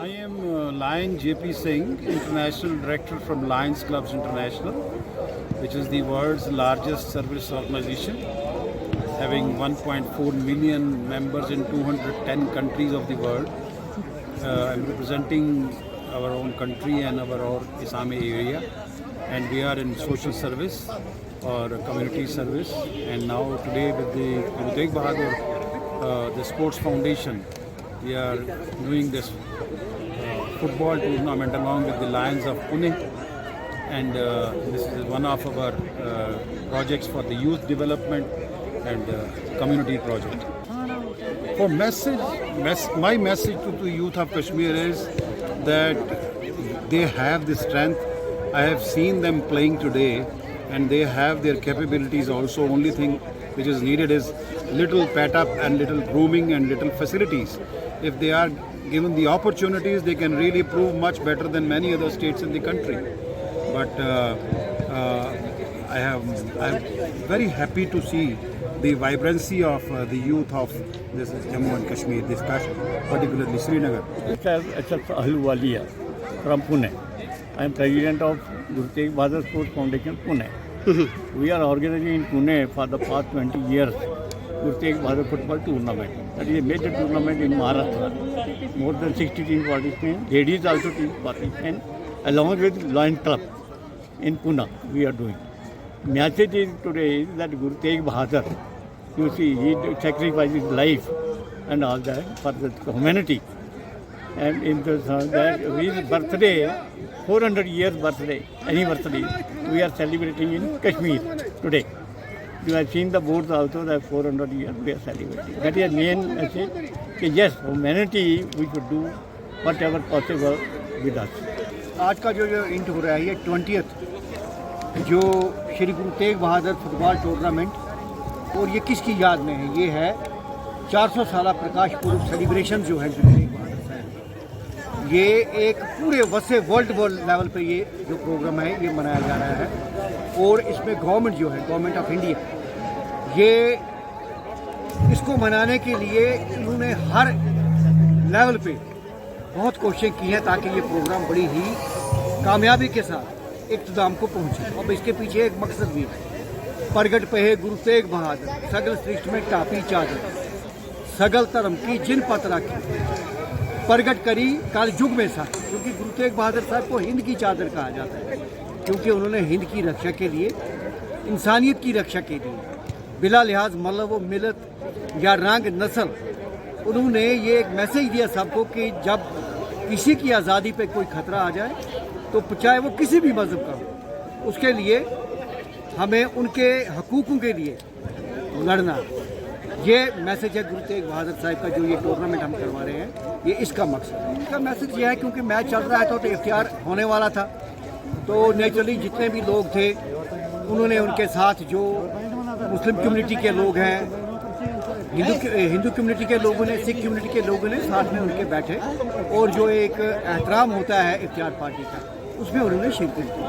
I am Lion JP Singh, International Director from Lions Clubs International, which is the world's largest service organization, having 1.4 million members in 210 countries of the world. I'm representing our own country and our Islamic area, and we are in social service or community service. And now today with the Tegh Bahadur, the Sports Foundation, we are doing this football tournament along with the Lions of Pune, and this is one of our projects for the youth development and community project. For my message to the youth of Kashmir is that they have the strength. I have seen them playing today, and they have their capabilities also. Only thing which is needed is little pat up and little grooming and little facilities. If they are given the opportunities, they can really prove much better than many other states in the country. But I'm very happy to see the vibrancy of the youth of this Jammu and Kashmir, this particularly Srinagar. Ahluwalia from Pune. I am president of Tegh Bahadur Sports Foundation, Pune. We are organizing in Pune for the past 20 years Tegh Bahadur football tournament. That is a major tournament in Maharashtra. More than 60 teams participate. Ladies also teams participate. Along with Lion Club in Pune, we are doing. Message is today is that Tegh Bahadur, you see, he sacrificed his life and all that for the humanity. And in his birthday, 400 years birthday, anniversary, we are celebrating in Kashmir today. You have seen the boards also that 400 years we are celebrating. That is the main message. That yes, humanity we should do whatever possible with us. आज का जो int हो रहा है ये 20th जो Shri Guru Tegh Bahadur football tournament, और ये किसकी याद में है? ये है 400 साल प्रकाश पूर्व सेलिब्रेशन जो है गुरु तेग बहादुर साहब। ये एक पूरे वैसे वर्ल्ड लेवल पे ये जो प्रोग्राम है ये मनाया जा रहा है, और इसमें गवर्नमेंट जो है, गवर्नमेंट ऑफ इंडिया, ये इसको मनाने के लिए उन्होंने हर लेवल पे बहुत कोशिशें की हैं ताकि ये प्रोग्राम बड़ी ही कामयाबी के साथ इख्तिताम को पहुँचे। अब इसके पीछे एक मकसद भी है। प्रगट पे गुरु तेग बहादुर सगल सृष्टि में टापी चादर, सगल धर्म की जिन पत राखी, प्रगट करी काल युग में साथ। क्योंकि गुरु तेग बहादुर साहब को हिंद की चादर कहा जाता है, क्योंकि उन्होंने हिंद की रक्षा के लिए, इंसानियत की रक्षा के लिए, बिला लिहाज मतलब मिलत या रंग नस्ल, उन्होंने ये एक मैसेज दिया सबको कि जब किसी की आज़ादी पे कोई ख़तरा आ जाए तो चाहे वो किसी भी मज़हब का हो, उसके लिए हमें उनके हकूक़ों के लिए लड़ना। ये मैसेज है गुरु तेग बहादुर साहब का। जो ये टूर्नामेंट हम करवा रहे हैं, ये इसका मकसद है। इसका मैसेज ये है क्योंकि मैच चल रहा है तो इख्तियार होने वाला था, तो नेचुरली जितने भी लोग थे उन्होंने उनके साथ जो मुस्लिम कम्युनिटी के लोग हैं, हिंदू कम्युनिटी के लोगों ने, सिख कम्युनिटी के लोगों ने साथ में उनके बैठे, और जो एक एहतराम होता है इख्तियार पार्टी का, उसमें उन्होंने शिरकत की।